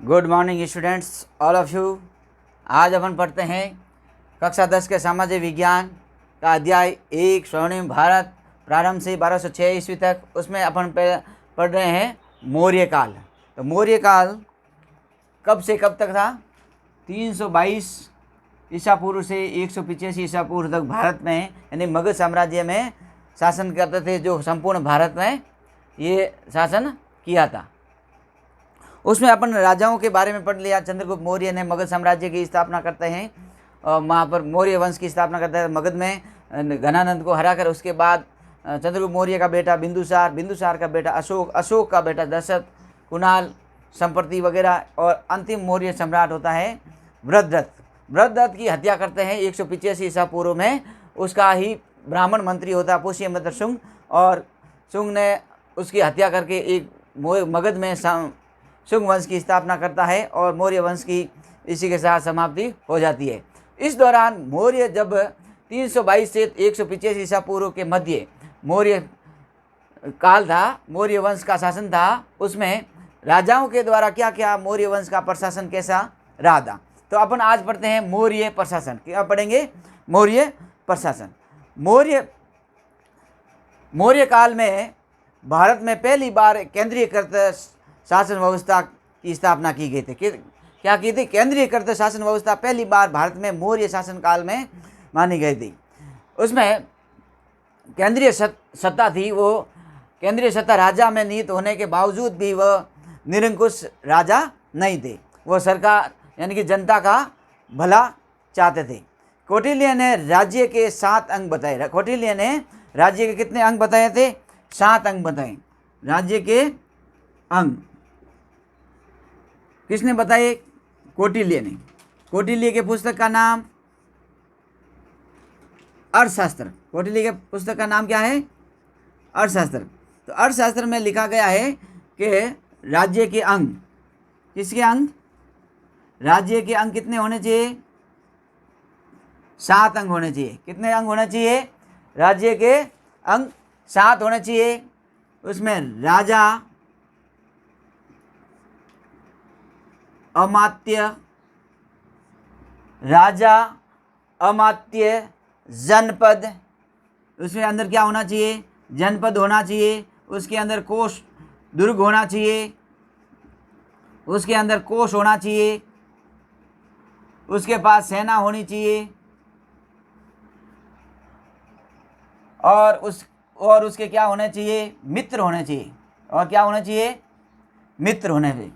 Good morning students, all of you. आज अपन पढ़ते हैं कक्षा 10 के सामाजिक विज्ञान का अध्याय 1 स्वर्णिम भारत, प्रारंभ से 1206 ईस्वी तक। उसमें अपन पढ़ रहे हैं मौर्य काल। तो मौर्य काल कब से कब तक था? 322 ईसा पूर्व से 185 ईसा पूर्व तक भारत में यानी मगध साम्राज्य में शासन करते थे, जो संपूर्ण भारत में ये शासन किया था। उसमें अपन राजाओं के बारे में पढ़ लिया। चंद्रगुप्त मौर्य ने मगध साम्राज्य की स्थापना करते हैं और वहाँ पर मौर्य वंश की स्थापना करते हैं मगध में, घनानंद को हराकर। उसके बाद चंद्रगुप्त मौर्य का बेटा बिंदुसार, बिंदुसार का बेटा अशोक, अशोक का बेटा दशरथ, कुणाल, संप्रति वगैरह, और अंतिम मौर्य सम्राट होता है वृद्धरथ। वृद्धरथ की हत्या करते हैं 185 ईसा पूर्व में। उसका ही ब्राह्मण मंत्री होता है पुष्यमित्र शुंग, और शुंग ने उसकी हत्या करके एक मगध में शुंग वंश की स्थापना करता है और मौर्य वंश की इसी के साथ समाप्ति हो जाती है। इस दौरान मौर्य जब 322 से 185 ईसा पूर्व के मध्य मौर्य काल था, मौर्य वंश का शासन था, उसमें राजाओं के द्वारा क्या क्या मौर्य वंश का प्रशासन कैसा रहा था। तो अपन आज पढ़ते हैं मौर्य प्रशासन। क्या पढ़ेंगे? मौर्य प्रशासन। मौर्य काल में भारत में पहली बार केंद्रीयकृत शासन व्यवस्था की स्थापना की गई थी। क्या की थी? केंद्रीयकृत शासन व्यवस्था पहली बार भारत में मौर्य शासन काल में मानी गई थी। उसमें केंद्रीय सत्ता थी, वो केंद्रीय सत्ता राजा में निहित होने के बावजूद भी वह निरंकुश राजा नहीं थे। वो सरकार यानी कि जनता का भला चाहते थे। कौटिल्य ने राज्य के 7 अंग बताए। कौटिल्य ने राज्य के कितने अंग बताए थे? 7 अंग बताए। राज्य के अंग किसने बताए? कौटिल्य ने। कौटिल्य के पुस्तक का नाम अर्थशास्त्र। कौटिल्य के पुस्तक का नाम क्या है? अर्थशास्त्र। तो अर्थशास्त्र में लिखा गया है कि राज्य के अंग, किसके अंग? राज्य के अंग कितने होने चाहिए? 7 अंग होने चाहिए। कितने अंग होने चाहिए? राज्य के अंग 7 होने चाहिए। उसमें राजा, अमात्य, जनपद। उसमें अंदर क्या होना चाहिए? जनपद होना चाहिए। उसके अंदर कोष, दुर्ग होना चाहिए। उसके अंदर कोष होना चाहिए। उसके पास सेना होनी चाहिए और उसके क्या होने चाहिए? मित्र होने चाहिए। और क्या होने चाहिए? मित्र होने चाहिए।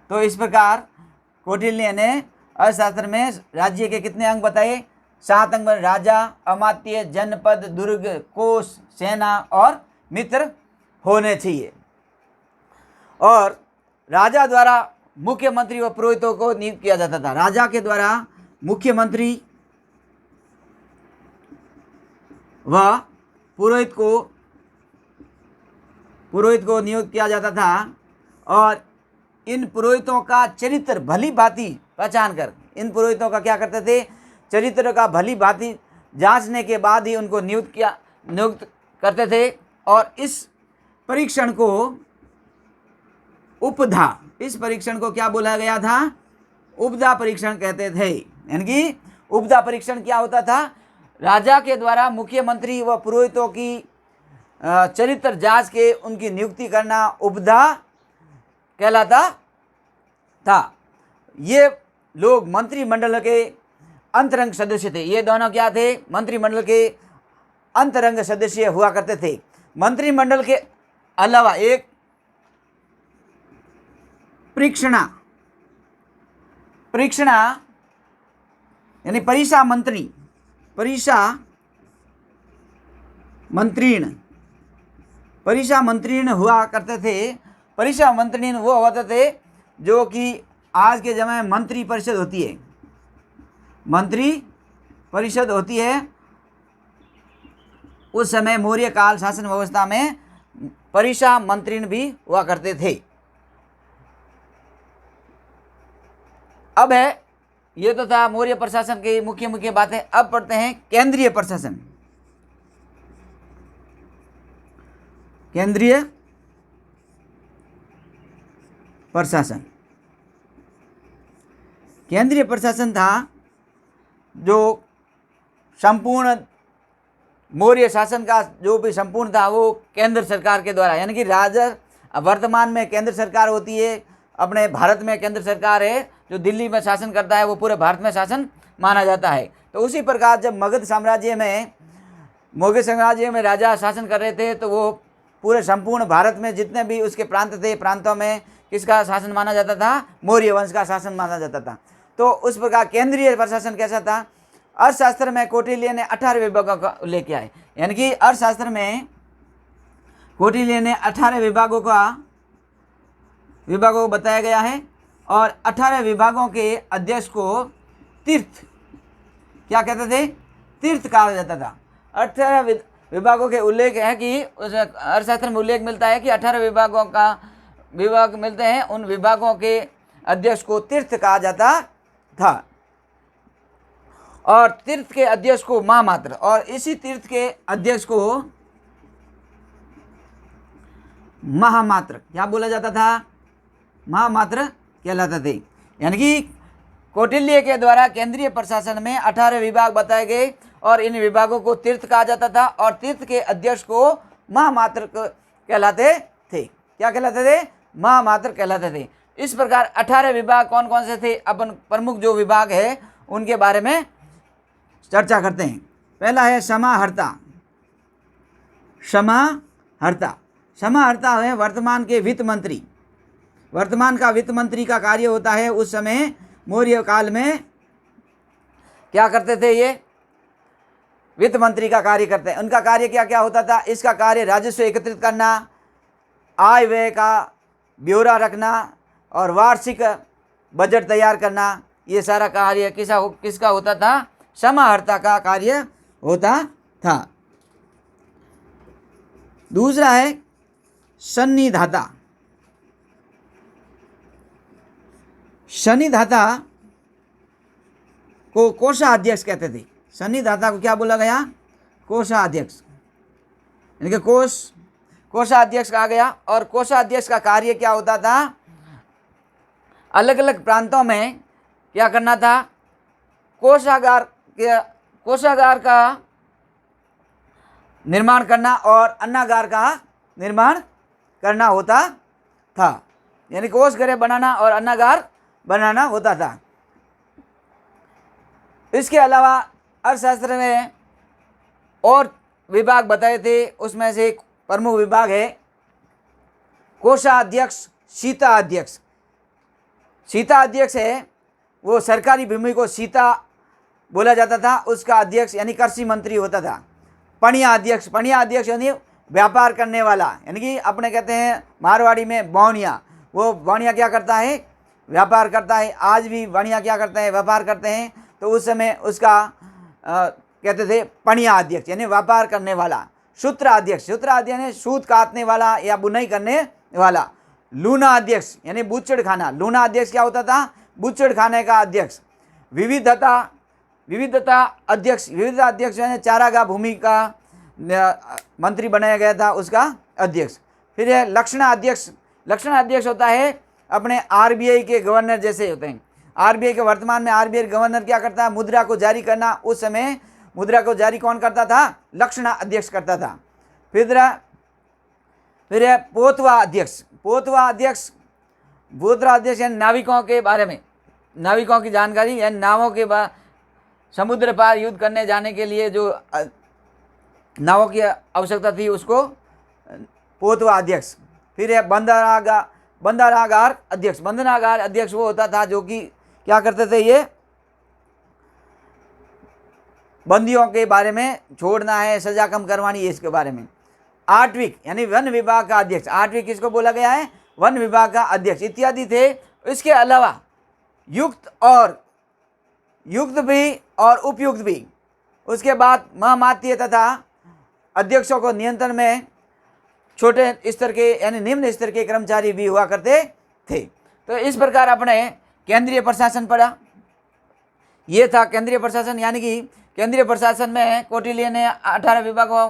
तो इस प्रकार कौटिल्य ने अर्थशास्त्र में राज्य के कितने अंग बताए? 7 अंग। राजा, अमात्य, जनपद, दुर्ग, कोष, सेना और मित्र होने चाहिए। और राजा द्वारा मुख्यमंत्री व पुरोहितों को नियुक्त किया जाता था। राजा के द्वारा मुख्यमंत्री व पुरोहित को नियुक्त किया जाता था, और इन पुरोहितों का चरित्र भली भांति पहचान कर, इन पुरोहितों का क्या करते थे? चरित्र का भली भांति जांचने के बाद ही उनको नियुक्त करते थे। और इस परीक्षण को उपधा, इस परीक्षण को क्या बोला गया था? उपधा परीक्षण कहते थे। यानी कि उपधा परीक्षण क्या होता था? राजा के द्वारा मुख्यमंत्री व पुरोहितों की चरित्र जांच के उनकी नियुक्ति करना उपधा कहलाता था। ये लोग मंत्रिमंडल के अंतरंग सदस्य थे। ये दोनों क्या थे? मंत्रिमंडल के अंतरंग सदस्य हुआ करते थे। मंत्रिमंडल के अलावा एक परीक्षणा यानी परिषा मंत्रीण हुआ करते थे। परिषा मंत्रीण वो होते थे जो कि आज के समय में मंत्री परिषद होती है। मंत्री परिषद होती है। उस समय मौर्य काल शासन व्यवस्था में परिषा मंत्रीण भी हुआ करते थे। अब है, ये तो था मौर्य प्रशासन की मुख्य बातें। अब पढ़ते हैं केंद्रीय प्रशासन। केंद्रीय प्रशासन केंद्रीय प्रशासन था जो संपूर्ण मौर्य शासन का जो भी संपूर्ण था वो केंद्र सरकार के द्वारा, यानी कि वर्तमान में केंद्र सरकार होती है, अपने भारत में केंद्र सरकार है, जो दिल्ली में शासन करता है वो पूरे भारत में शासन माना जाता है। तो उसी प्रकार जब मगध साम्राज्य में राजा शासन कर रहे थे तो वो पूरे संपूर्ण भारत में जितने भी उसके प्रांत थे, प्रांतों में किसका शासन माना जाता था? मौर्य वंश का शासन माना जाता था। तो उस प्रकार केंद्रीय प्रशासन कैसा था? अर्थशास्त्र में कौटिल्य ने 18 विभागों का उल्लेख किया है, यानी कि अर्थशास्त्र में कौटिल्य ने 18 विभागों को बताया गया है, और 18 विभागों के अध्यक्ष को तीर्थ, क्या कहते थे? तीर्थ कहा जाता था। 18 विभागों के उल्लेख है कि उस अर्थशास्त्र में उल्लेख मिलता है कि 18 विभाग मिलते हैं, उन विभागों के अध्यक्ष को तीर्थ कहा जाता था, और तीर्थ के अध्यक्ष को महामात्र, और इसी तीर्थ के अध्यक्ष को महामात्र क्या बोला जाता था? महामात्र कहलाते थे। यानी कि कौटिल्य के द्वारा केंद्रीय प्रशासन में 18 विभाग बताए गए, और इन विभागों को तीर्थ कहा जाता था, और तीर्थ के अध्यक्ष को महामात्र कहलाते थे। क्या कहलाते थे? महामात्र कहलाते थे। इस प्रकार 18 विभाग कौन कौन से थे? अपन प्रमुख जो विभाग है उनके बारे में चर्चा करते हैं। पहला है समाहर्ता। समाहर्ता है वर्तमान के वित्त मंत्री। वर्तमान का वित्त मंत्री का कार्य होता है, उस समय मौर्य काल में क्या करते थे? ये वित्त मंत्री का कार्य करते हैं। उनका कार्य क्या क्या होता था? इसका कार्य राजस्व एकत्रित करना, आय व्यय का ब्यौरा रखना, और वार्षिक बजट तैयार करना। ये सारा कार्य किसका होता था? समाहर्ता का कार्य होता था। दूसरा है सन्निधाता। सन्निधाता को कोषाध्यक्ष कहते थे। सन्निधाता को क्या बोला गया? कोषाध्यक्ष, यानी कि कोषाध्यक्ष कहा गया। और कोषाध्यक्ष का कार्य क्या होता था? अलग अलग प्रांतों में क्या करना था? कोषागार का निर्माण करना और अन्नागार का निर्माण करना होता था, यानी कोष गृह बनाना और अन्नागार बनाना होता था। इसके अलावा अर्थशास्त्र में और विभाग बताए थे, उसमें से एक प्रमुख विभाग है कोषाध्यक्ष, सीता अध्यक्ष। सीता अध्यक्ष है वो सरकारी भूमि को सीता बोला जाता था, उसका अध्यक्ष यानी कृषि मंत्री होता था। पणिया अध्यक्ष यानी व्यापार करने वाला, यानी कि अपने कहते हैं मारवाड़ी में बौनिया। वो बौनिया क्या करता है? व्यापार करता है। आज भी बौनिया क्या करते हैं? व्यापार करते हैं। तो उस समय उसका कहते थे पणिया अध्यक्ष, यानी व्यापार करने वाला। सूत्राध्यक्ष यानी सूत काटने वाला या बुनाई करने वाला। लूना अध्यक्ष यानी बुच्चड़ खाना। लूना अध्यक्ष क्या होता था? बुच्चड़ खाने का अध्यक्ष। विविधता अध्यक्ष यानी चारागाह भूमि का मंत्री बनाया गया था, उसका अध्यक्ष। फिर है लक्षणा अध्यक्ष होता है अपने आरबीआई के गवर्नर जैसे होते हैं। आरबीआई के वर्तमान में आरबीआई गवर्नर क्या करता है? मुद्रा को जारी करना। उस समय मुद्रा को जारी कौन करता था? लक्षणा अध्यक्ष करता था। फिर है पोतवा अध्यक्ष यानी नाविकों के बारे में, नाविकों की जानकारी, यानी नावों के समुद्र पार युद्ध करने जाने के लिए जो नावों की आवश्यकता थी, उसको पोतवा अध्यक्ष। फिर है बंदरागार अध्यक्ष वो होता था जो कि क्या करते थे? ये बंदियों के बारे में छोड़ना है, सजा कम करवानी है, इसके बारे में। आठविक यानी वन विभाग का अध्यक्ष। आठविक किसको बोला गया है? वन विभाग का अध्यक्ष इत्यादि थे। इसके अलावा युक्त भी और उपयुक्त भी। उसके बाद महामात्य तथा अध्यक्षों को नियंत्रण में छोटे स्तर के यानी निम्न स्तर के कर्मचारी भी हुआ करते थे। तो इस प्रकार अपने केंद्रीय प्रशासन पढ़ा। ये था केंद्रीय प्रशासन, यानी कि केंद्रीय प्रशासन में कौटिल्य ने 18 विभागों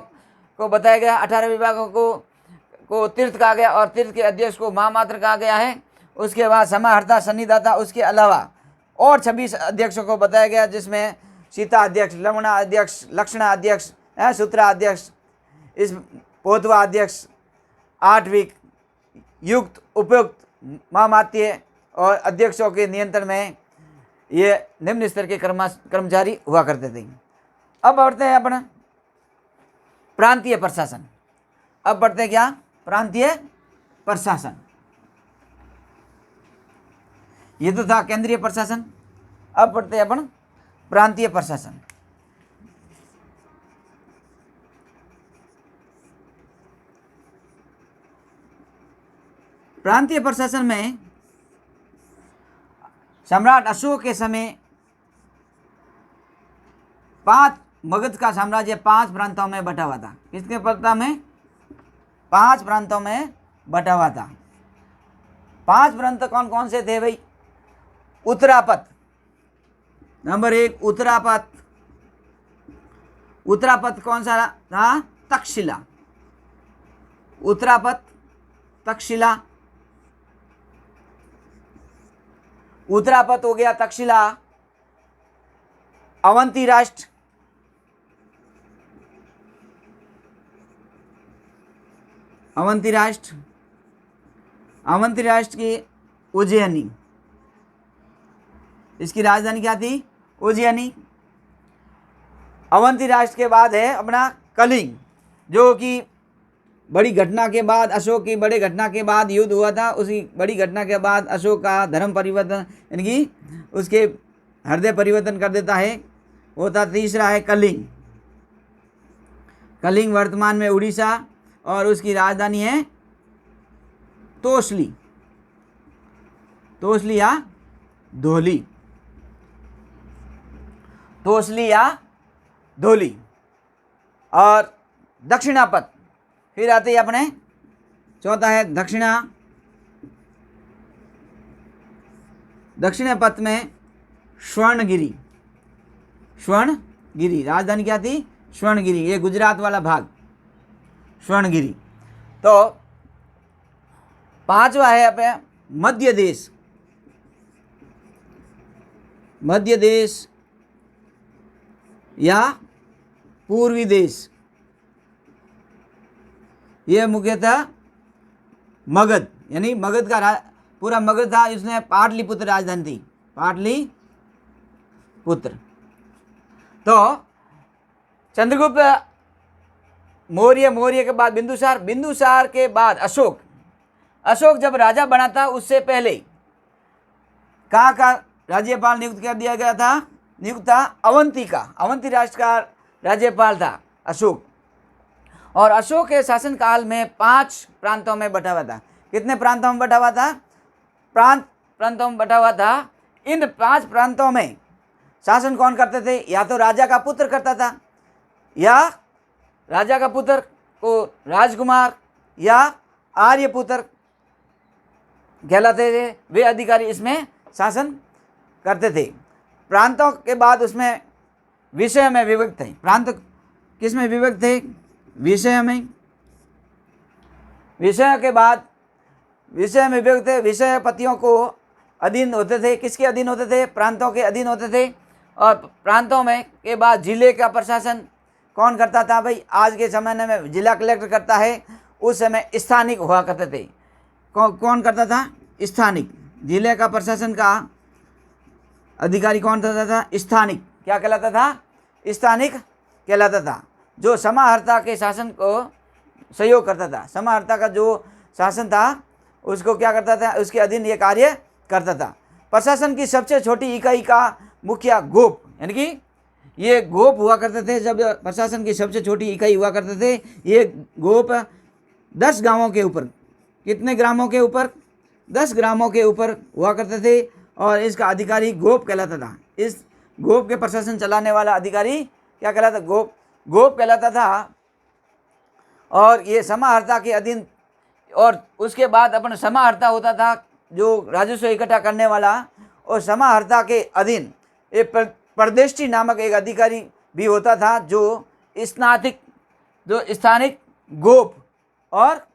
को बताया गया। 18 विभागों को तीर्थ कहा गया, और तीर्थ के अध्यक्ष को महामात्र कहा गया है। उसके बाद समाहर्ता, सन्निधाता, उसके अलावा और 26 अध्यक्षों को बताया गया, जिसमें सीता अध्यक्ष, लवणा अध्यक्ष, लक्षणा अध्यक्ष, सूत्रा अध्यक्ष, इस पोतवा अध्यक्ष, आठविक, युक्त, उपयुक्त, महामात्य और अध्यक्षों के नियंत्रण में ये निम्न स्तर के कर्मचारी हुआ करते थे। अब बढ़ते हैं अपन प्रांतीय प्रशासन। अब बढ़ते हैं क्या? प्रांतीय प्रशासन। ये तो था केंद्रीय प्रशासन। अब बढ़ते हैं अपन प्रांतीय प्रशासन। प्रांतीय प्रशासन में सम्राट अशोक के समय 5 मगध का साम्राज्य 5 प्रांतों में बटा हुआ था। किसके प्रांतों में? 5 प्रांतों में बटा हुआ था। 5 प्रांत कौन कौन से थे भाई? उत्तरापथ, नंबर 1 उत्तरापथ। उत्तरापथ कौन सा था? तक्षशिला। उत्तरापथ, तक्षशिला। उत्तरापथ हो गया, तक्षशिला, अवंती राष्ट्र, अवंती राष्ट्र, अवंती राष्ट्र की उज्जैनी, इसकी राजधानी क्या थी? उज्जैनी। अवंती राष्ट्र के बाद है अपना कलिंग, जो कि बड़ी घटना के बाद, अशोक की बड़ी घटना के बाद युद्ध हुआ था। उसी बड़ी घटना के बाद अशोक का धर्म परिवर्तन, यानी कि उसके हृदय परिवर्तन कर देता है। वो था तीसरा है कलिंग। कलिंग वर्तमान में उड़ीसा और उसकी राजधानी है तोसली, तोसली या धौली, तोसली या धौली। और दक्षिणापथ, फिर आते ही अपने चौथा है दक्षिणापथ में स्वर्णगिरी, स्वर्णगिरी राजधानी क्या थी? स्वर्णगिरी, ये गुजरात वाला भाग, स्वर्णगिरी। तो 5वां है अपने मध्य देश, मध्य देश या पूर्वी देश। ये मुख्यतः मगध, यानी मगध का पूरा मगध था, इसने पाटलिपुत्र राजधानी थी, पाटलिपुत्र। तो चंद्रगुप्त मौर्य, मौर्य के बाद बिंदुसार, बिंदुसार के बाद अशोक। अशोक जब राजा बना था उससे पहले कहाँ का राज्यपाल नियुक्त कर दिया गया था? नियुक्त था अवंती का, अवंती राष्ट्र का राज्यपाल था अशोक। और अशोक के शासनकाल में 5 प्रांतों में बटा हुआ था। कितने प्रांतों में बटा हुआ था? प्रांतों में बटा हुआ था। इन 5 प्रांतों में शासन कौन करते थे? या तो राजा का पुत्र करता था, या राजा का पुत्र को राजकुमार या आर्यपुत्र कहलाते थे, वे अधिकारी इसमें शासन करते थे। प्रांतों के बाद उसमें विषय में विभक्त थे। प्रांत किस में विभक्त थे? विषय में। विषय के बाद विषय में विभक्त थे। विषय पतियों को अधीन होते थे। किसके अधीन होते थे? प्रांतों के अधीन होते थे। और प्रांतों में के बाद जिले का प्रशासन कौन करता था भाई? आज के ज़माने में जिला कलेक्टर करता है, उस समय स्थानिक हुआ करते थे। कौन करता था? स्थानिक। जिले का प्रशासन का अधिकारी कौन करता था? स्थानिक। क्या कहलाता था? स्थानिक कहलाता था, जो समाहर्ता के शासन को सहयोग करता था। समाहर्ता का जो शासन था उसको क्या करता था? उसके अधीन ये कार्य करता था। प्रशासन की सबसे छोटी इकाई का मुखिया गोप, यानी कि ये गोप हुआ करते थे। जब प्रशासन की सबसे छोटी इकाई हुआ करते थे, ये गोप 10 गांवों के ऊपर, कितने ग्रामों के ऊपर? 10 ग्रामों के ऊपर हुआ करते थे, और इसका अधिकारी गोप कहलाता था। इस गोप के प्रशासन चलाने वाला अधिकारी क्या कहलाता? गोप कहलाता था। और ये समाहर्ता के अधीन, और उसके बाद अपन समाहर्ता होता था जो राजस्व इकट्ठा करने वाला, और समाहर्ता के अधीन एक प्रदेष्टि नामक एक अधिकारी भी होता था, जो स्थानिक गोप और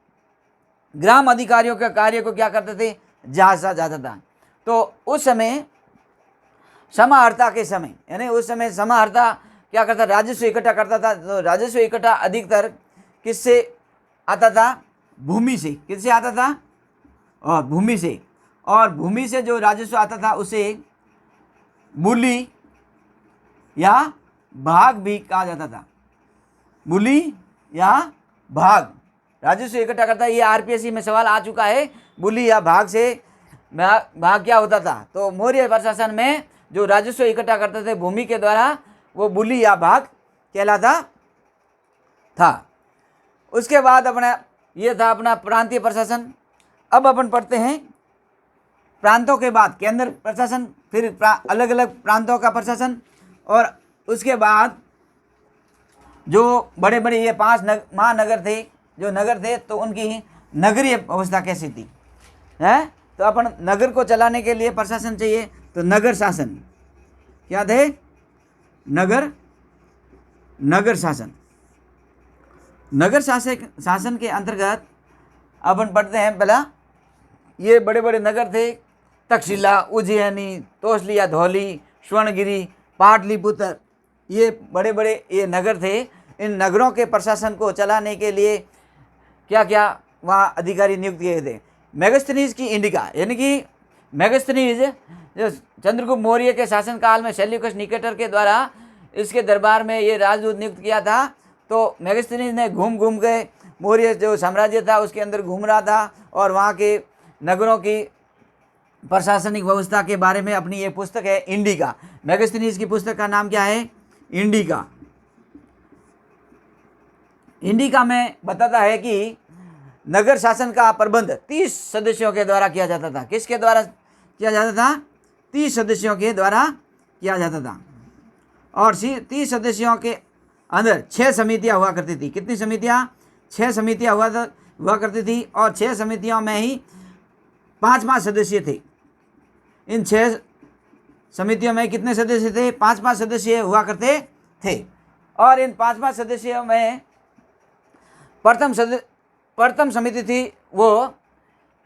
ग्राम अधिकारियों के कार्य को क्या करते थे? जांचता जाता था। तो उस समय समाहर्ता के समय, यानी उस समय समाहर्ता क्या करता, राजस्व इकट्ठा करता था। तो राजस्व इकट्ठा अधिकतर किससे आता था? भूमि से। किससे आता था? और भूमि से। और भूमि से जो राजस्व आता था उसे मूली या भाग भी कहा जाता था। मूली या भाग राजस्व इकट्ठा करता है। ये आरपीएससी में सवाल आ चुका है, मूली या भाग से भाग क्या होता था। तो मौर्य प्रशासन में जो राजस्व इकट्ठा करते थे भूमि के द्वारा, वो मूली या भाग कहलाता था। उसके बाद अपना ये था अपना प्रांतीय प्रशासन। अब अपन पढ़ते हैं प्रांतों के बाद केंद्र प्रशासन, फिर अलग अलग प्रांतों का प्रशासन, और उसके बाद जो बड़े बड़े ये 5 महानगर थे, जो नगर थे, तो उनकी नगरीय व्यवस्था कैसी थी है। तो अपन नगर को चलाने के लिए प्रशासन चाहिए, तो नगर शासन क्या थे? नगर शासन। नगर शासन के अंतर्गत अपन पढ़ते हैं पहला, ये बड़े बड़े नगर थे, तक्षशिला, उज्जैनी, तोसलिया, धौली, स्वर्णगिरी, पाटलिपुत्र, ये बड़े बड़े ये नगर थे। इन नगरों के प्रशासन को चलाने के लिए क्या क्या वहाँ अधिकारी नियुक्त किए थे। मेगास्थनीज की इंडिका, यानी कि मेगास्थनीज जो चंद्रगुप्त मौर्य के शासनकाल में सेल्यूकस निकेटर के द्वारा इसके दरबार में ये राजदूत नियुक्त किया था। तो मेगास्थनीज ने घूम घूम के मौर्य जो साम्राज्य था उसके अंदर घूम रहा था और वहाँ के नगरों की प्रशासनिक व्यवस्था के बारे में अपनी ये पुस्तक है इंडिका। मेगास्थनीज की पुस्तक का नाम क्या है? इंडिका। इंडिका में बताता है कि नगर शासन का प्रबंध 30 सदस्यों के द्वारा किया जाता था। किसके द्वारा किया जाता था? 30 सदस्यों के द्वारा किया जाता था। और 30 सदस्यों के अंदर 6 समितियां हुआ करती थी। कितनी समितियां? 6 समितियां हुआ करती थी। और 6 समितियों में ही 5-5 सदस्य थे। इन 6 समितियों में कितने सदस्य थे? 5-5 सदस्य हुआ करते थे। और इन 5-5 सदस्यों में प्रथम समिति थी, वो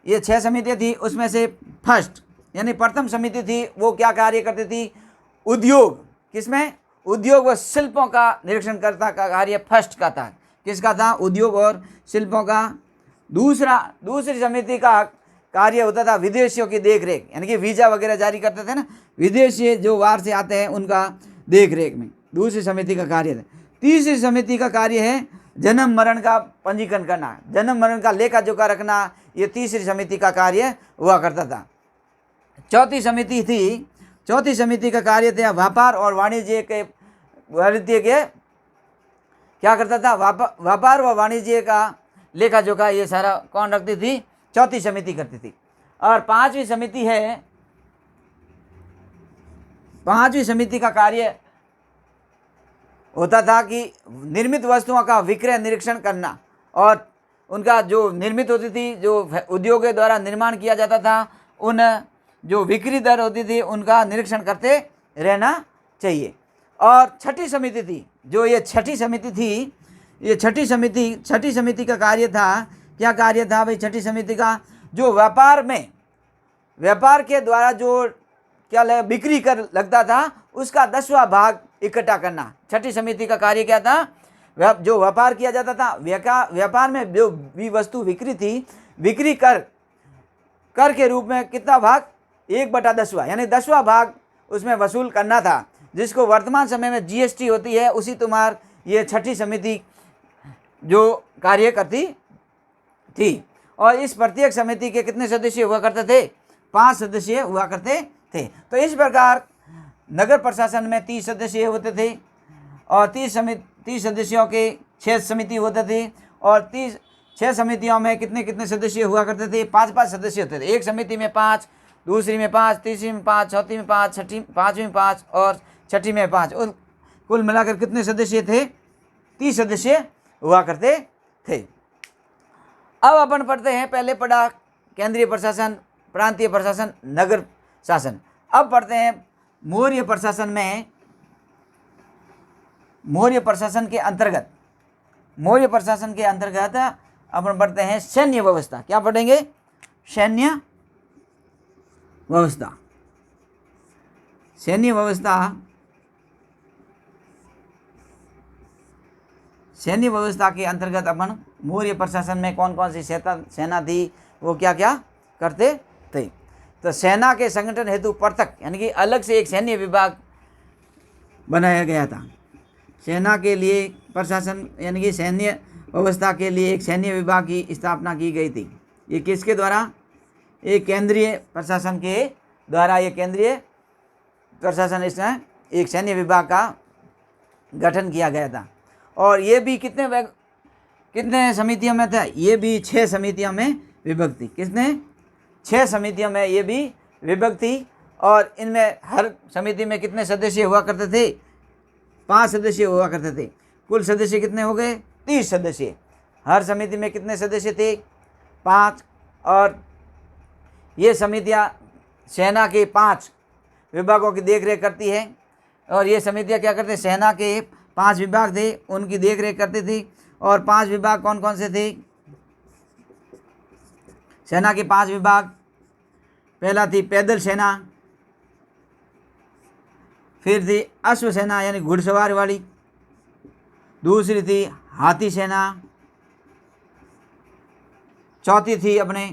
ये 6 समितियाँ थी, उसमें से फर्स्ट यानी प्रथम समिति थी, वो क्या कार्य करती थी? उद्योग। किसमें? उद्योग व शिल्पों का निरीक्षण करता का कार्य फर्स्ट का था। किसका था? उद्योग और शिल्पों का। दूसरी समिति का कार्य होता था विदेशियों की देखरेख, यानी कि वीज़ा वगैरह जारी करते थे ना, विदेशी जो बाहर से आते हैं उनका देखरेख में दूसरी समिति का कार्य है। तीसरी समिति का कार्य है जन्म मरण का पंजीकरण करना, जन्म मरण का लेखा जोखा रखना, ये तीसरी समिति का कार्य हुआ करता था। चौथी समिति का कार्य था व्यापार और वाणिज्य के क्या करता था? व्यापार व वाणिज्य का लेखा जोखा ये सारा कौन रखती थी? चौथी समिति करती थी। और पांचवी समिति का कार्य होता था कि निर्मित वस्तुओं का विक्रय निरीक्षण करना, और उनका जो निर्मित होती थी, जो उद्योग के द्वारा निर्माण किया जाता था, उन जो बिक्री दर होती थी उनका निरीक्षण करते रहना चाहिए। और छठी समिति थी, जो ये छठी समिति थी, ये छठी समिति का कार्य था, क्या कार्य था भाई? छठी समिति का जो व्यापार के द्वारा जो क्या बिक्री कर लगता था उसका 10वां भाग इकट्ठा करना। छठी समिति का कार्य क्या था? जो व्यापार किया जाता था, व्यापार में जो भी वस्तु बिक्री थी, बिक्री कर के रूप में कितना भाग? 1/10वां, यानी 10वां भाग उसमें वसूल करना था, जिसको वर्तमान समय में जीएसटी होती है। उसी तुम्हार ये छठी समिति जो कार्य करती थी। और इस प्रत्येक समिति के कितने सदस्य हुआ करते थे? 5 सदस्य हुआ करते थे। तो इस प्रकार नगर प्रशासन में 30 सदस्य होते थे, और 30 सदस्यों के 6 समिति होते थे। और 6 समितियों में कितने सदस्य हुआ करते थे? 5-5 सदस्य होते थे। एक समिति में 5, दूसरी में 5, तीसरी में 5, चौथी में 5, पाँचवीं में 5 और छठी में 5। कुल मिलाकर कितने सदस्य थे? 30 सदस्य हुआ करते थे। अब अपन पढ़ते हैं, पहले पढ़ा केंद्रीय प्रशासन, प्रांतीय प्रशासन, नगर शासन। अब पढ़ते हैं मौर्य प्रशासन में, मौर्य प्रशासन के अंतर्गत अपन पढ़ते हैं सैन्य व्यवस्था। क्या पढ़ेंगे? सैन्य व्यवस्था। सैन्य व्यवस्था के अंतर्गत अपन मौर्य प्रशासन में कौन कौन सी सेना थी, वो क्या क्या करते थे। तो सेना के संगठन हेतु पृथक यानी कि अलग से एक सैन्य विभाग बनाया गया था। सेना के लिए प्रशासन यानी कि सैन्य व्यवस्था के लिए एक सैन्य विभाग की स्थापना की गई थी। ये किसके द्वारा? एक केंद्रीय प्रशासन के द्वारा। ये केंद्रीय प्रशासन इसमें एक सैन्य विभाग का गठन किया गया था। और ये भी कितने समितियों में था? ये भी 6 समितियों में विभक्त थी। कितने? 6 समितियों में ये भी विभक्त थी। और इनमें हर समिति में कितने सदस्य हुआ करते थे? 5 सदस्य हुआ करते थे। कुल सदस्य कितने हो गए? 30 सदस्य। हर समिति में कितने सदस्य थे? 5। और ये समितियां सेना के 5 विभागों की देखरेख करती है। और ये समितियां क्या करते? सेना के 5 विभाग थे, उनकी देखरेख करती थी। और 5 विभाग कौन कौन से थे? सेना के 5 विभाग, पहला थी पैदल सेना, फिर थी अश्व सेना यानी घुड़सवार वाली, दूसरी थी हाथी सेना, चौथी थी अपने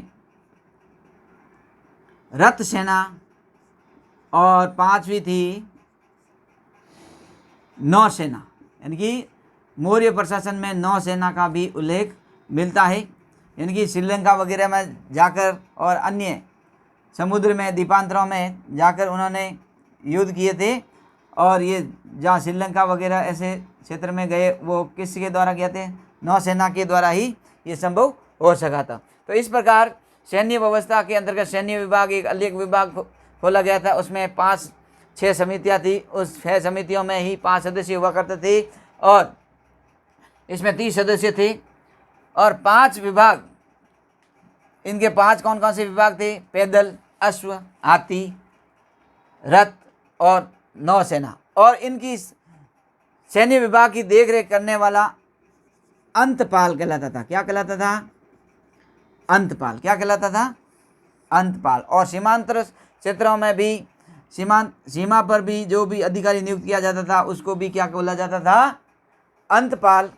रथ सेना, और 5वीं थी नौसेना। यानी कि मौर्य प्रशासन में नौसेना का भी उल्लेख मिलता है। यानी कि श्रीलंका वगैरह में जाकर और अन्य समुद्र में द्वीपांतरों में जाकर उन्होंने युद्ध किए थे। और ये जहाँ श्रीलंका वगैरह ऐसे क्षेत्र में गए, वो किसके द्वारा किए थे? नौसेना के द्वारा ही ये संभव हो सका था। तो इस प्रकार सैन्य व्यवस्था के अंतर्गत सैन्य विभाग एक अलग विभाग खोला गया था। उसमें 5-6 समितियाँ थी। उस 6 समितियों में ही 5 सदस्य हुआ करते थे। और इसमें 30 सदस्य थे और 5 विभाग। इनके 5 कौन कौन से विभाग थे? पैदल, अश्व, हाथी, रथ और नौसेना। और इनकी सैन्य विभाग की देखरेख करने वाला अंतपाल कहलाता था। क्या कहलाता था? अंतपाल। क्या कहलाता था? अंतपाल। और सीमांतर क्षेत्रों में भी सीमा पर भी जो भी अधिकारी नियुक्त किया जाता था, उसको भी क्या बोला जाता था? अंतपाल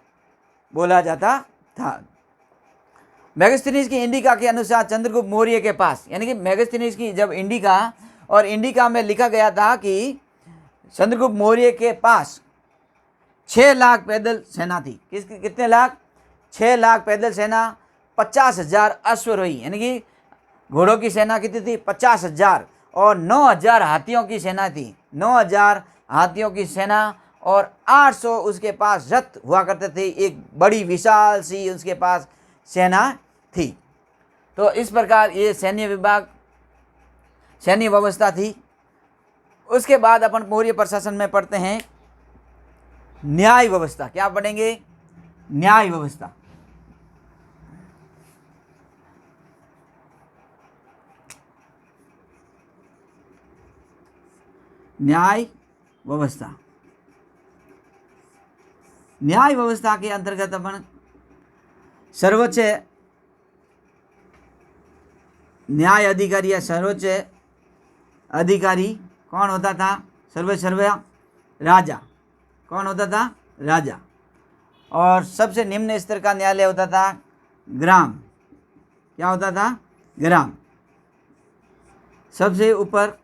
बोला जाता था। मेगास्थनीज की इंडिका के अनुसार चंद्रगुप्त मौर्य के पास, यानी कि मेगास्थनीज की जब इंडिका, और इंडिका में लिखा गया था कि चंद्रगुप्त मौर्य के पास 6 लाख पैदल सेना थी। कितने लाख? 6 लाख पैदल सेना, 50,000 अश्वरोही यानी कि घोड़ों की सेना कितनी थी? 50,000। और 9,000 हाथियों की सेना थी। 9,000 हाथियों की सेना और 800 उसके पास रथ हुआ करते थे। एक बड़ी विशाल सी उसके पास सेना थी। तो इस प्रकार ये सैन्य व्यवस्था थी। उसके बाद अपन मौर्य प्रशासन में पढ़ते हैं न्याय व्यवस्था। क्या पढ़ेंगे? न्याय व्यवस्था। न्याय व्यवस्था। न्याय व्यवस्था के अंतर्गत अपन सर्वोच्च न्याय अधिकारी या सर्वोच्च अधिकारी कौन होता था? सर्व राजा। कौन होता था? राजा। और सबसे निम्न स्तर का न्यायालय होता था ग्राम। क्या होता था? ग्राम। सबसे ऊपर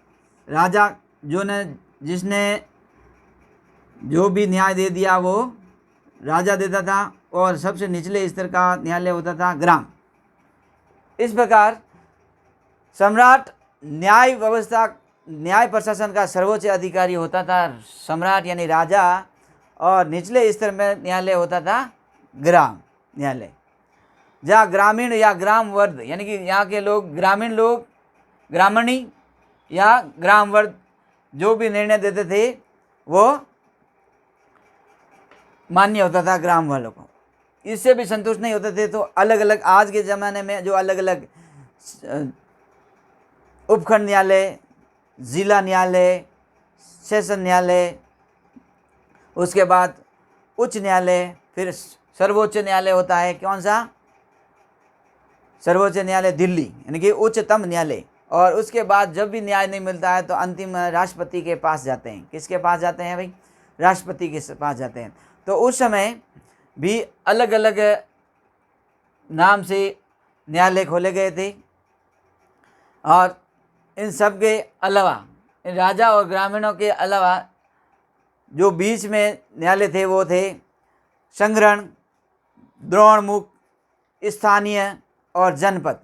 राजा जिसने जो भी न्याय दे दिया वो राजा देता था। और सबसे निचले स्तर का न्यायालय होता था ग्राम। इस प्रकार सम्राट न्याय प्रशासन का सर्वोच्च अधिकारी होता था सम्राट यानी राजा। और निचले स्तर में न्यायालय होता था ग्राम न्यायालय, जहाँ ग्रामीण या ग्राम वर्ग यानी कि यहाँ के लोग, ग्रामीण लोग, ग्रामणी या ग्राम वर्ग जो भी निर्णय देते थे वो मान्य होता था ग्राम वालों को। इससे भी संतुष्ट नहीं होते थे तो अलग अलग आज के ज़माने में जो अलग अलग उपखंड न्यायालय, जिला न्यायालय, सेशन न्यायालय, उसके बाद उच्च न्यायालय, फिर सर्वोच्च न्यायालय होता है। कौन सा? सर्वोच्च न्यायालय दिल्ली यानी कि उच्चतम न्यायालय। और उसके बाद जब भी न्याय नहीं मिलता है तो अंतिम राष्ट्रपति के पास जाते हैं। किसके पास जाते हैं भाई? राष्ट्रपति के पास जाते हैं। तो उस समय भी अलग अलग नाम से न्यायालय खोले गए थे, और इन सब के अलावा, इन राजा और ग्रामीणों के अलावा जो बीच में न्यायालय थे वो थे संग्रहण, द्रोणमुख, स्थानीय और जनपद।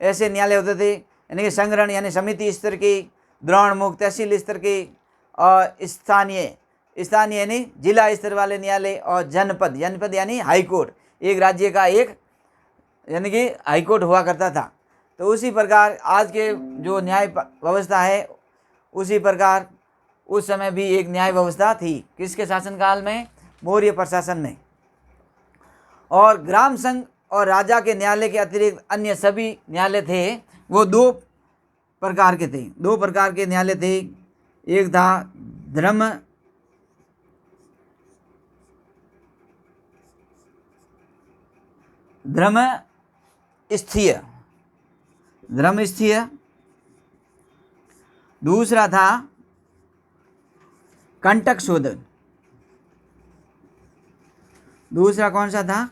ऐसे न्यायालय होते थे, यानी कि संग्रहण यानी समिति स्तर की, द्रोणमुख तहसील स्तर की, और स्थानीय यानी जिला स्तर वाले न्यायालय, और जनपद यानी हाईकोर्ट। एक राज्य का एक यानी कि हाईकोर्ट हुआ करता था। तो उसी प्रकार आज के जो न्याय व्यवस्था है, उसी प्रकार उस समय भी एक न्याय व्यवस्था थी। किसके शासनकाल में? मौर्य प्रशासन में। और ग्राम संघ और राजा के न्यायालय के अतिरिक्त अन्य सभी न्यायालय थे वो दो प्रकार के थे। दो प्रकार के न्यायालय थे। एक था धर्मस्थीय, दूसरा था कंटक शोधन। दूसरा कौन सा था?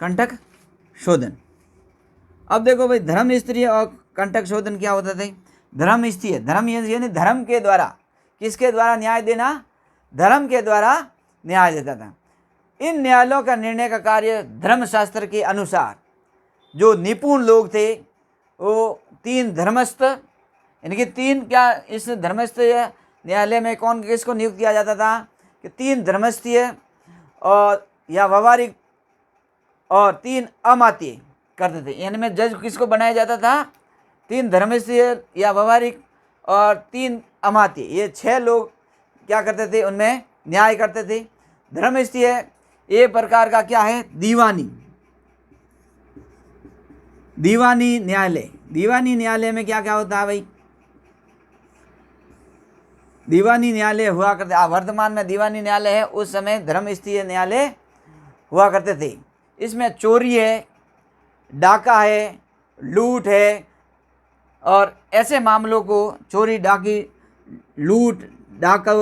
कंटक शोधन। अब देखो भाई, धर्मस्थीय और कंटक शोधन क्या होता था? धर्मस्थीय, धर्म यानी धर्म के द्वारा। किसके द्वारा न्याय देना? धर्म के द्वारा न्याय देता था। इन न्यायालयों का निर्णय का कार्य धर्मशास्त्र के अनुसार जो निपुण लोग थे वो तीन धर्मस्थ, यानी कि तीन, क्या इस धर्मस्थ न्यायालय में कौन किसको नियुक्त किया जाता था? कि तीन धर्मस्थीय और या व्यवहारिक और तीन अमात्य करते थे। यानी में जज किसको बनाया जाता था? तीन धर्मस्थीय या व्यवहारिक और तीन अमात्य, ये 6 लोग क्या करते थे? उनमें न्याय करते थे। धर्मस्थीय एक प्रकार का क्या है? दीवानी न्यायालय। दीवानी न्यायालय में क्या क्या होता है भाई? दीवानी न्यायालय हुआ करते, वर्तमान में दीवानी न्यायालय है, उस समय धर्मस्थीय न्यायालय हुआ करते थे। इसमें चोरी है, डाका है, लूट है, और ऐसे मामलों को, चोरी, डाकी, लूट, डाका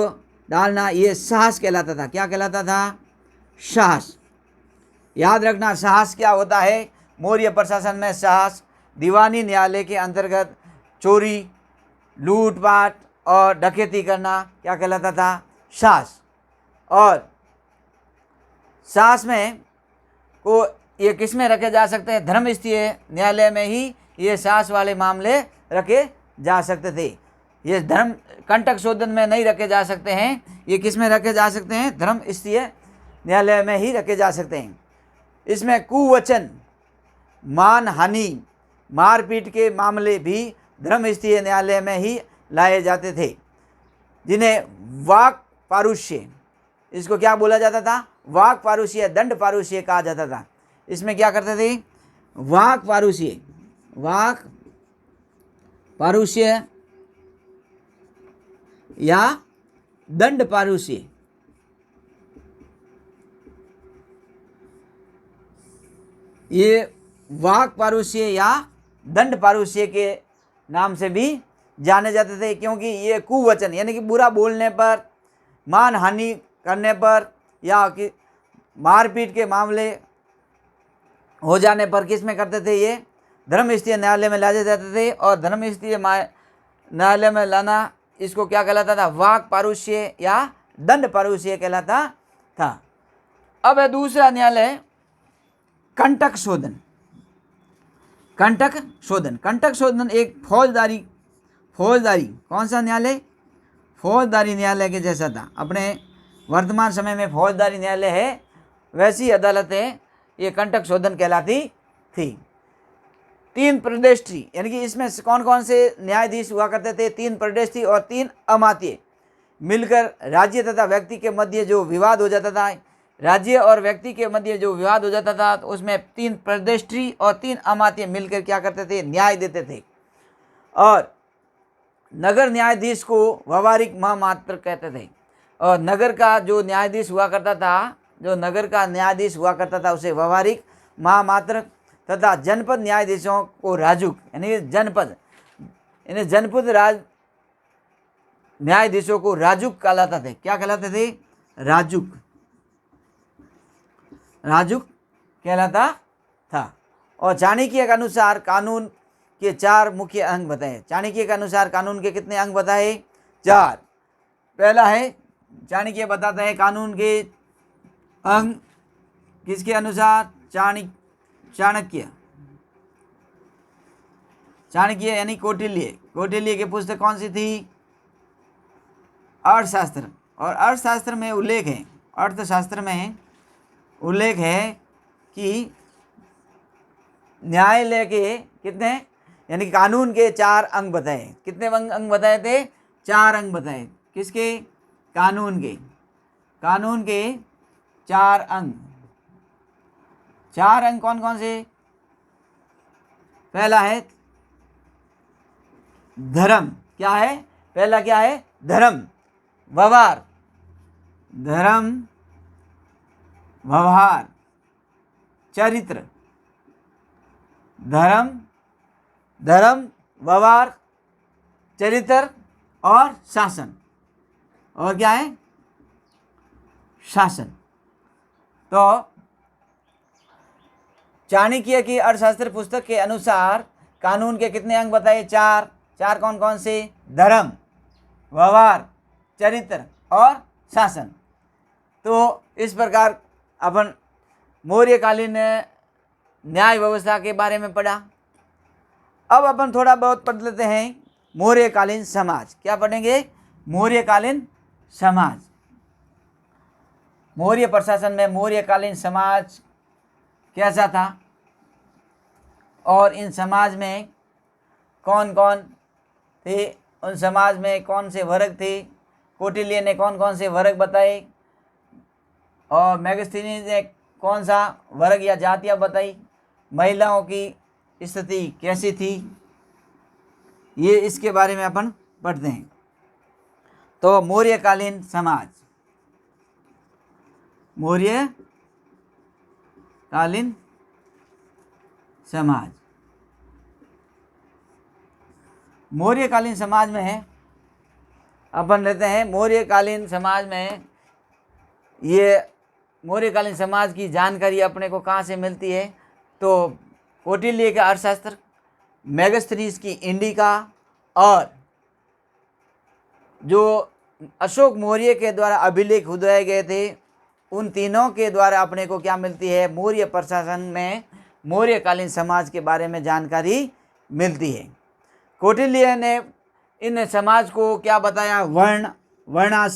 डालना, ये साहस कहलाता था। क्या कहलाता था? साहस। याद रखना, साहस क्या होता है? मौर्य प्रशासन में साहस दीवानी न्यायालय के अंतर्गत चोरी, लूटपाट और डकैती करना क्या कहलाता था? साहस। और साहस में को ये किस में रखे जा सकते हैं? धर्मस्थीय न्यायालय में ही ये साहस वाले मामले रखे जा सकते थे। ये धर्म कंटक शोधन में नहीं रखे जा सकते हैं। ये किस में रखे जा सकते हैं? धर्मस्थीय न्यायालय में ही रखे जा सकते हैं। इसमें कुवचन, मान हानि, मारपीट के मामले भी धर्मस्थीय न्यायालय में ही लाए जाते थे, जिन्हें वाक पारुष्य, इसको क्या बोला जाता था? वाक पारुष्य, दंड पारुष्य कहा जाता था। इसमें क्या करते थे? वाक पारुष्य या दंड पारुष्य। ये वाक पारुष्य या दंड पारुष्य के नाम से भी जाने जाते थे, क्योंकि ये कुवचन यानी कि बुरा बोलने पर, मान हानि करने पर, या कि मारपीट के मामले हो जाने पर किस में करते थे? ये धर्मस्थीय न्यायालय में लाए जाते थे। और धर्मस्थीय न्यायालय में लाना, इसको क्या कहलाता था? वाक पारुष्य या दंड पारुष्य कहलाता था। अब है दूसरा न्यायालय, कंटक शोधन। कंटक शोधन एक फौजदारी कौन सा न्यायालय? फौजदारी न्यायालय के जैसा था। अपने वर्तमान समय में फौजदारी न्यायालय है, वैसी अदालतें ये कंटक शोधन कहलाती थी। 3 प्रदेष्टि, यानी कि इसमें कौन कौन से न्यायाधीश हुआ करते थे? 3 प्रदेष्टि और 3 अमात्य मिलकर राज्य तथा व्यक्ति के मध्य जो विवाद हो जाता था, राज्य और व्यक्ति के मध्य जो विवाद हो जाता था, तो उसमें 3 प्रदेष्टि और 3 अमात्य मिलकर क्या करते थे? न्याय देते थे। और नगर न्यायाधीश को व्यवहारिक महामात्र कहते थे। और नगर का जो न्यायाधीश हुआ करता था, उसे व्यवहारिक महामात्र, तथा जनपद न्यायाधीशों को राजुक, यानी जनपद इन्हें जनपद राज न्यायाधीशों को राजुक कहलाता थे। क्या कहलाते थे? राजुक, राजुक कहलाता था। और चाणक्य के अनुसार कानून के 4 मुख्य अंग बताए। चाणक्य के अनुसार कानून के कितने अंग बताए? 4। पहला है, चाणक्य बताता है कानून के अंग किसके अनुसार? चाणक्य यानी कौटिल्य की पुस्तक कौन सी थी? अर्थशास्त्र। और अर्थशास्त्र में उल्लेख है, अर्थशास्त्र में उल्लेख है कि न्यायालय के कितने, यानी कानून के 4 अंग बताए। कितने अंग बताए थे? 4 अंग बताए। किसके? कानून के 4 अंग। 4 अंग कौन कौन से? पहला है धर्म। क्या है? पहला क्या है? धर्म व्यवहार, धर्म व्यवहार, चरित्र, धर्म व्यवहार, चरित्र और शासन। और क्या है? शासन। तो चाणक्य की अर्थशास्त्र पुस्तक के अनुसार कानून के कितने अंग बताए? 4। 4 कौन कौन से? धर्म, व्यवहार, चरित्र और शासन। तो इस प्रकार अपन मौर्यकालीन न्याय व्यवस्था के बारे में पढ़ा। अब अपन थोड़ा बहुत पढ़ लेते हैं मौर्यकालीन समाज। क्या पढ़ेंगे? मौर्यकालीन समाज। मौर्य प्रशासन में मौर्यकालीन समाज कैसा था और इन समाज में कौन कौन थे, उन समाज में कौन से वर्ग थे, कौटिल्य ने कौन कौन से वर्ग बताए और मेगस्थनीज ने कौन सा वर्ग या जातियाँ बताई, महिलाओं की स्थिति कैसी थी, ये इसके बारे में अपन पढ़ते हैं। तो मौर्यकालीन समाज, मौर्यकालीन समाज। मौर्यकालीन समाज में है अपन लेते हैं। मौर्यकालीन समाज में ये मौर्यकालीन समाज की जानकारी अपने को कहाँ से मिलती है? तो कौटिल्य का अर्थशास्त्र, मेगस्थनीज की इंडिका और जो अशोक मौर्य के द्वारा अभिलेख खुदवाए गए थे, उन तीनों के द्वारा अपने को क्या मिलती है? मौर्य प्रशासन में मौर्यकालीन समाज के बारे में जानकारी मिलती है। कौटिल्य ने इन समाज को क्या बताया? वर्णाश्रम